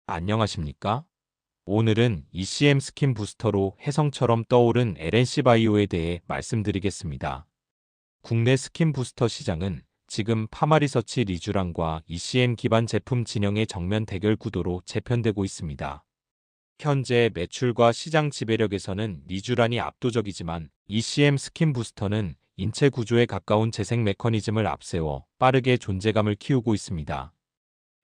안녕하십니까? 오늘은 ECM 스킨 부스터로 혜성처럼 떠오른 LNC 바이오에 대해 말씀드리겠습니다. 국내 스킨 부스터 시장은 지금 파마리서치 리쥬란과 ECM 기반 제품 진영의 정면 대결 구도로 재편되고 있습니다. 현재 매출과 시장 지배력에서는 리쥬란이 압도적이지만 ECM 스킨 부스터는 인체 구조에 가까운 재생 메커니즘을 앞세워 빠르게 존재감을 키우고 있습니다.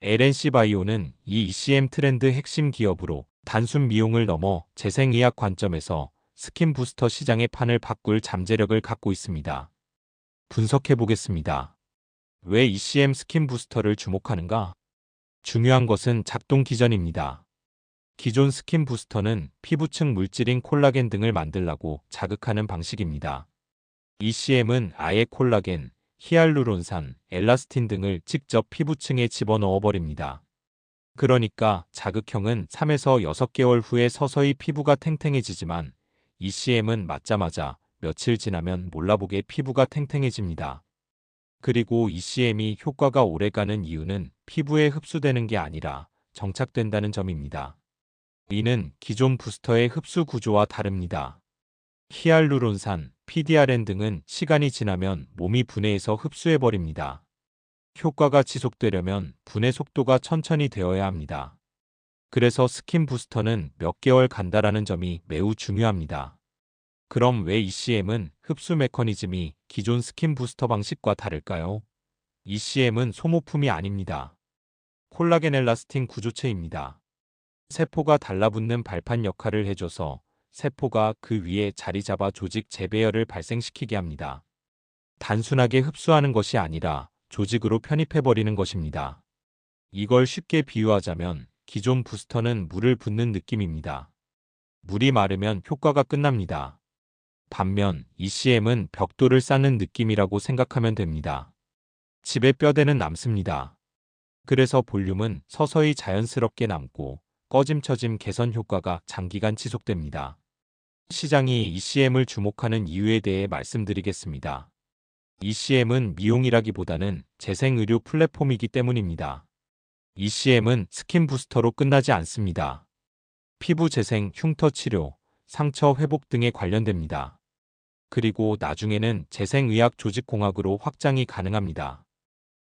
LNC 바이오는 이 ECM 트렌드 핵심 기업으로 단순 미용을 넘어 재생의학 관점에서 스킨 부스터 시장의 판을 바꿀 잠재력을 갖고 있습니다. 분석해 보겠습니다. 왜 ECM 스킨 부스터를 주목하는가? 중요한 것은 작동 기전입니다. 기존 스킨 부스터는 피부층 물질인 콜라겐 등을 만들라고 자극하는 방식입니다. ECM은 아예 콜라겐, 히알루론산, 엘라스틴 등을 직접 피부층에 집어넣어 버립니다. 그러니까 자극형은 3에서 6개월 후에 서서히 피부가 탱탱해지지만 ECM은 맞자마자 며칠 지나면 몰라보게 피부가 탱탱해집니다. 그리고 ECM이 효과가 오래가는 이유는 피부에 흡수되는 게 아니라 정착된다는 점입니다. 이는 기존 부스터의 흡수 구조와 다릅니다. 히알루론산, PDRN 등은 시간이 지나면 몸이 분해해서 흡수해버립니다. 효과가 지속되려면 분해 속도가 천천히 되어야 합니다. 그래서 스킨 부스터는 몇 개월 간다라는 점이 매우 중요합니다. 그럼 왜 ECM은 흡수 메커니즘이 기존 스킨 부스터 방식과 다를까요? ECM은 소모품이 아닙니다. 콜라겐 엘라스틴 구조체입니다. 세포가 달라붙는 발판 역할을 해줘서 세포가 그 위에 자리 잡아 조직 재배열을 발생시키게 합니다. 단순하게 흡수하는 것이 아니라 조직으로 편입해버리는 것입니다. 이걸 쉽게 비유하자면 기존 부스터는 물을 붓는 느낌입니다. 물이 마르면 효과가 끝납니다. 반면 ECM은 벽돌을 쌓는 느낌이라고 생각하면 됩니다. 집에 뼈대는 남습니다. 그래서 볼륨은 서서히 자연스럽게 남고 꺼짐처짐 개선 효과가 장기간 지속됩니다. 시장이 ECM을 주목하는 이유에 대해 말씀드리겠습니다. ECM은 미용이라기보다는 재생의료 플랫폼이기 때문입니다. ECM은 스킨 부스터로 끝나지 않습니다. 피부 재생, 흉터 치료, 상처 회복 등에 관련됩니다. 그리고 나중에는 재생의학 조직공학으로 확장이 가능합니다.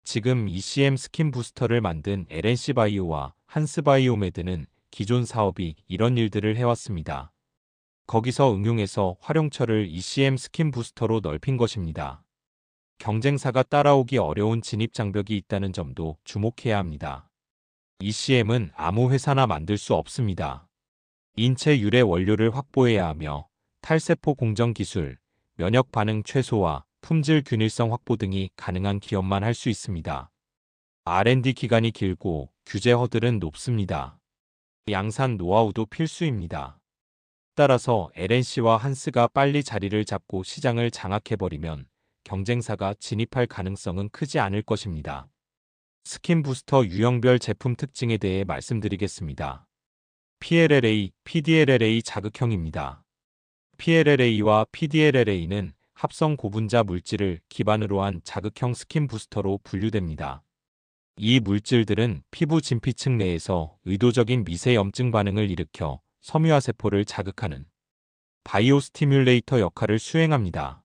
지금 ECM 스킨 부스터를 만든 LNC 바이오와 한스 바이오메드는 기존 사업이 이런 일들을 해왔습니다. 거기서 응용해서 활용처를 ECM 스킨 부스터로 넓힌 것입니다. 경쟁사가 따라오기 어려운 진입 장벽이 있다는 점도 주목해야 합니다. ECM은 아무 회사나 만들 수 없습니다. 인체 유래 원료를 확보해야 하며 탈세포 공정 기술, 면역 반응 최소화, 품질 균일성 확보 등이 가능한 기업만 할 수 있습니다. R&D 기간이 길고 규제 허들은 높습니다. 양산 노하우도 필수입니다. 따라서 LNC와 한스가 빨리 자리를 잡고 시장을 장악해버리면 경쟁사가 진입할 가능성은 크지 않을 것입니다. 스킨 부스터 유형별 제품 특징에 대해 말씀드리겠습니다. PLLA, PDLLA 자극형입니다. PLLA와 PDLLA는 합성 고분자 물질을 기반으로 한 자극형 스킨 부스터로 분류됩니다. 이 물질들은 피부 진피층 내에서 의도적인 미세 염증 반응을 일으켜 섬유화세포를 자극하는 바이오 스티뮬레이터 역할을 수행합니다.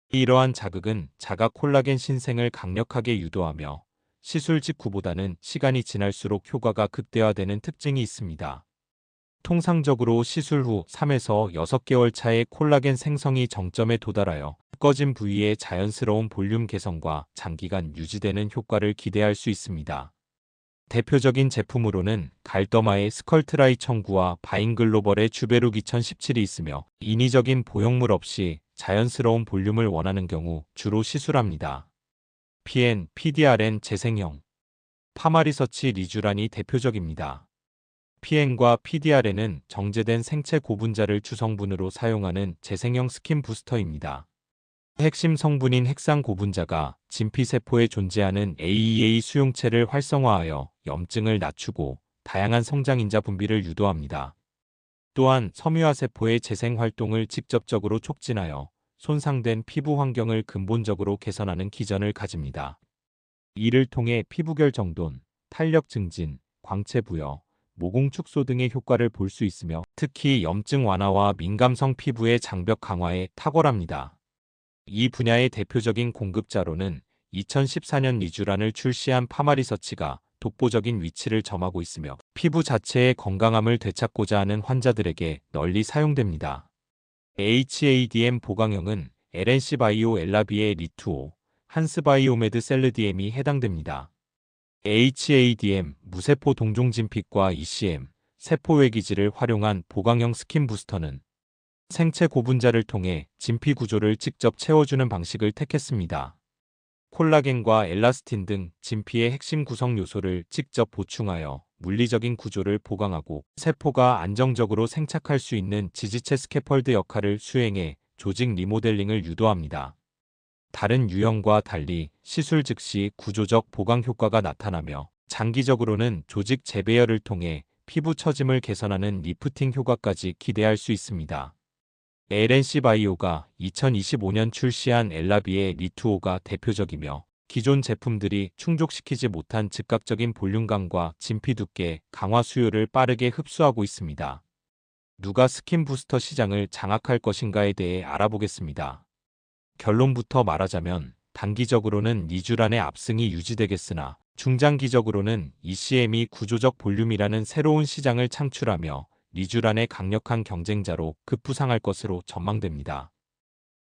이러한 자극은 자가 콜라겐 신생을 강력하게 유도하며 시술 직후보다는 시간이 지날수록 효과가 극대화되는 특징이 있습니다. 통상적으로 시술 후 3에서 6개월 차에 콜라겐 생성이 정점에 도달하여 꺼진 부위의 자연스러운 볼륨 개선과 장기간 유지되는 효과를 기대할 수 있습니다. 대표적인 제품으로는 갈더마의 스컬트라이 청구와 바인글로벌의 주베룩 2017이 있으며 인위적인 보형물 없이 자연스러운 볼륨을 원하는 경우 주로 시술합니다. PN, PDRN 재생형 파마리서치 리쥬란이 대표적입니다. PN과 PDRN은 정제된 생체 고분자를 주성분으로 사용하는 재생형 스킨 부스터입니다. 핵심 성분인 핵산 고분자가 진피세포에 존재하는 AEA 수용체를 활성화하여 염증을 낮추고 다양한 성장인자 분비를 유도합니다. 또한 섬유화세포의 재생 활동을 직접적으로 촉진하여 손상된 피부 환경을 근본적으로 개선하는 기전을 가집니다. 이를 통해 피부결 정돈, 탄력 증진, 광채 부여, 모공 축소 등의 효과를 볼 수 있으며 특히 염증 완화와 민감성 피부의 장벽 강화에 탁월합니다. 이 분야의 대표적인 공급자로는 2014년 리쥬란을 출시한 파마리서치가 독보적인 위치를 점하고 있으며 피부 자체의 건강함을 되찾고자 하는 환자들에게 널리 사용됩니다. HADM 보강형은 LNC 바이오 엘라비의 리투오, 한스바이오메드 셀르디엠이 해당됩니다. HADM, 무세포 동종진픽과 ECM, 세포외기질을 활용한 보강형 스킨 부스터는 생체 고분자를 통해 진피 구조를 직접 채워주는 방식을 택했습니다. 콜라겐과 엘라스틴 등 진피의 핵심 구성 요소를 직접 보충하여 물리적인 구조를 보강하고 세포가 안정적으로 생착할 수 있는 지지체 스캐펄드 역할을 수행해 조직 리모델링을 유도합니다. 다른 유형과 달리 시술 즉시 구조적 보강 효과가 나타나며 장기적으로는 조직 재배열을 통해 피부 처짐을 개선하는 리프팅 효과까지 기대할 수 있습니다. LNC 바이오가 2025년 출시한 엘라비의 리투오가 대표적이며 기존 제품들이 충족시키지 못한 즉각적인 볼륨감과 진피 두께, 강화 수요를 빠르게 흡수하고 있습니다. 누가 스킨 부스터 시장을 장악할 것인가에 대해 알아보겠습니다. 결론부터 말하자면 단기적으로는 리쥬란의 압승이 유지되겠으나 중장기적으로는 ECM이 구조적 볼륨이라는 새로운 시장을 창출하며 리쥬란의 강력한 경쟁자로 급부상할 것으로 전망됩니다.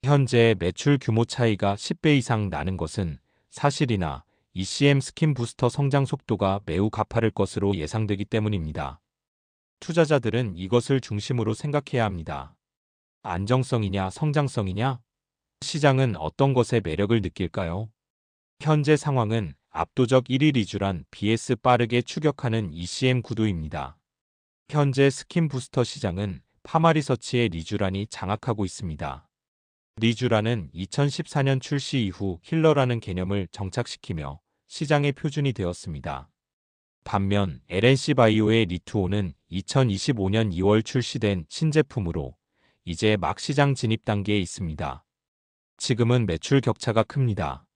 현재 매출 규모 차이가 10배 이상 나는 것은 사실이나 ECM 스킨 부스터 성장 속도가 매우 가파를 것으로 예상되기 때문입니다. 투자자들은 이것을 중심으로 생각해야 합니다. 안정성이냐 성장성이냐? 시장은 어떤 것에 매력을 느낄까요? 현재 상황은 압도적 1위 리쥬란 vs 빠르게 추격하는 ECM 구도입니다. 현재 스킨 부스터 시장은 파마리서치의 리쥬란이 장악하고 있습니다. 리쥬란은 2014년 출시 이후 힐러라는 개념을 정착시키며 시장의 표준이 되었습니다. 반면 LNC 바이오의 리투오는 2025년 2월 출시된 신제품으로 이제 막 시장 진입 단계에 있습니다. 지금은 매출 격차가 큽니다.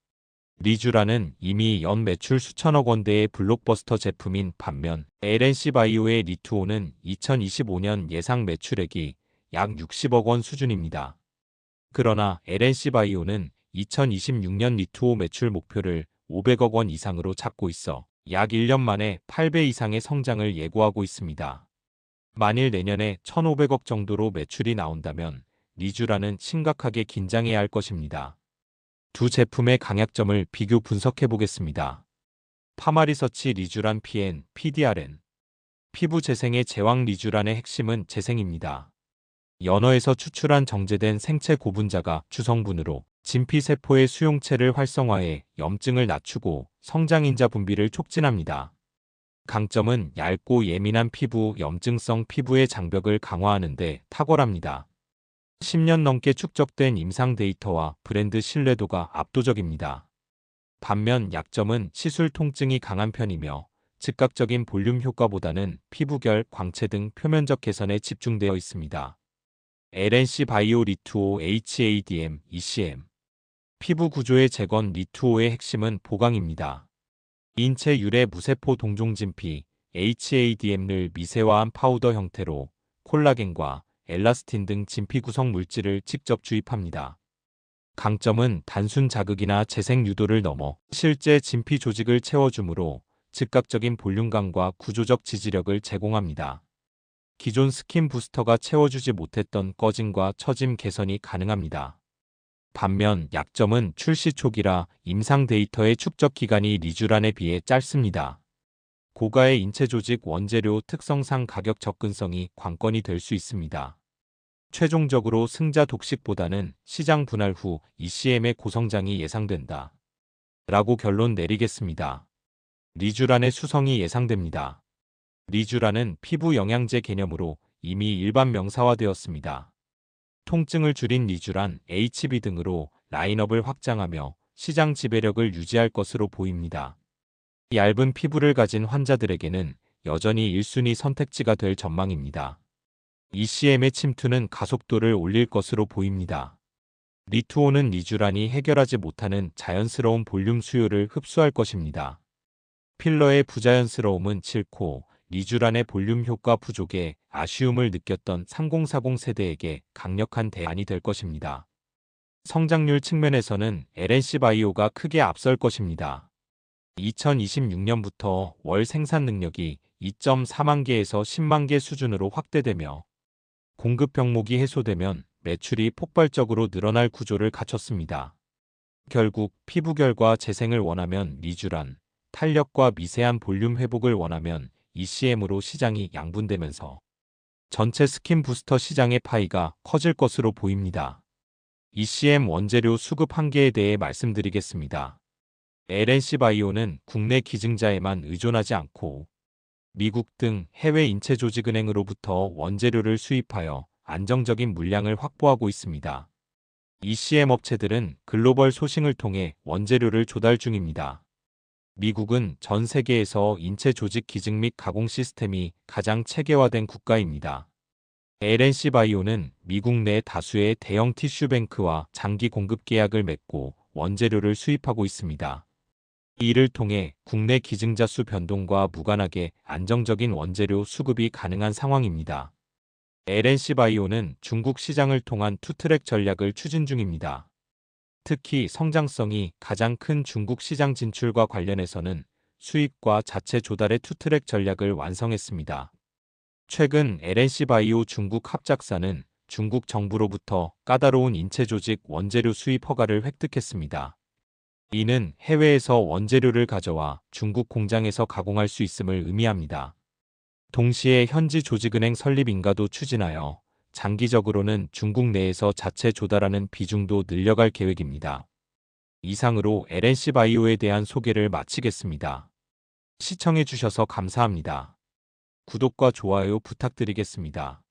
리쥬란은 이미 연 매출 수천억 원대의 블록버스터 제품인 반면 LNC 바이오의 리투오는 2025년 예상 매출액이 약 60억 원 수준입니다. 그러나 LNC 바이오는 2026년 리투오 매출 목표를 500억 원 이상으로 잡고 있어 약 1년 만에 8배 이상의 성장을 예고하고 있습니다. 만일 내년에 1,500억 정도로 매출이 나온다면 리쥬란은 심각하게 긴장해야 할 것입니다. 두 제품의 강약점을 비교 분석해 보겠습니다. 파마리서치 리쥬란 PN, PDRN. 피부 재생의 제왕 리쥬란의 핵심은 재생입니다. 연어에서 추출한 정제된 생체 고분자가 주성분으로 진피세포의 수용체를 활성화해 염증을 낮추고 성장인자 분비를 촉진합니다. 강점은 얇고 예민한 피부, 염증성 피부의 장벽을 강화하는 데 탁월합니다. 10년 넘게 축적된 임상 데이터와 브랜드 신뢰도가 압도적입니다. 반면 약점은 시술 통증이 강한 편이며 즉각적인 볼륨 효과보다는 피부결, 광채 등 표면적 개선에 집중되어 있습니다. LNC 바이오 리투오 HADM, ECM. 피부 구조의 재건 리투오의 핵심은 보강입니다. 인체 유래 무세포 동종진피 HADM을 미세화한 파우더 형태로 콜라겐과 엘라스틴 등 진피 구성 물질을 직접 주입합니다. 강점은 단순 자극이나 재생 유도를 넘어 실제 진피 조직을 채워주므로 즉각적인 볼륨감과 구조적 지지력을 제공합니다. 기존 스킨 부스터가 채워주지 못했던 꺼짐과 처짐 개선이 가능합니다. 반면 약점은 출시 초기라 임상 데이터의 축적 기간이 리쥬란에 비해 짧습니다. 고가의 인체 조직 원재료 특성상 가격 접근성이 관건이 될 수 있습니다. 최종적으로 승자 독식보다는 시장 분할 후 ECM의 고성장이 예상된다. 라고 결론 내리겠습니다. 리쥬란의 수성이 예상됩니다. 리쥬란은 피부 영양제 개념으로 이미 일반 명사화되었습니다. 통증을 줄인 리쥬란, HB 등으로 라인업을 확장하며 시장 지배력을 유지할 것으로 보입니다. 얇은 피부를 가진 환자들에게는 여전히 1순위 선택지가 될 전망입니다. ECM의 침투는 가속도를 올릴 것으로 보입니다. 리투오는 리쥬란이 해결하지 못하는 자연스러운 볼륨 수요를 흡수할 것입니다. 필러의 부자연스러움은 싫고 리쥬란의 볼륨 효과 부족에 아쉬움을 느꼈던 3040 세대에게 강력한 대안이 될 것입니다. 성장률 측면에서는 LNC바이오가 크게 앞설 것입니다. 2026년부터 월 생산 능력이 2.4만 개에서 10만 개 수준으로 확대되며 공급 병목이 해소되면 매출이 폭발적으로 늘어날 구조를 갖췄습니다. 결국 피부결과 재생을 원하면 리쥬란, 탄력과 미세한 볼륨 회복을 원하면 ECM으로 시장이 양분되면서 전체 스킨 부스터 시장의 파이가 커질 것으로 보입니다. ECM 원재료 수급 한계에 대해 말씀드리겠습니다. LNC바이오는 국내 기증자에만 의존하지 않고 미국 등 해외 인체조직은행으로부터 원재료를 수입하여 안정적인 물량을 확보하고 있습니다. ECM 업체들은 글로벌 소싱을 통해 원재료를 조달 중입니다. 미국은 전 세계에서 인체조직 기증 및 가공 시스템이 가장 체계화된 국가입니다. LNC바이오는 미국 내 다수의 대형 티슈뱅크와 장기 공급 계약을 맺고 원재료를 수입하고 있습니다. 이를 통해 국내 기증자 수 변동과 무관하게 안정적인 원재료 수급이 가능한 상황입니다. LNC바이오는 중국 시장을 통한 투트랙 전략을 추진 중입니다. 특히 성장성이 가장 큰 중국 시장 진출과 관련해서는 수입과 자체 조달의 투트랙 전략을 완성했습니다. 최근 LNC바이오 중국 합작사는 중국 정부로부터 까다로운 인체조직 원재료 수입 허가를 획득했습니다. 이는 해외에서 원재료를 가져와 중국 공장에서 가공할 수 있음을 의미합니다. 동시에 현지 조직은행 설립 인가도 추진하여 장기적으로는 중국 내에서 자체 조달하는 비중도 늘려갈 계획입니다. 이상으로 LNC바이오에 대한 소개를 마치겠습니다. 시청해주셔서 감사합니다. 구독과 좋아요 부탁드리겠습니다.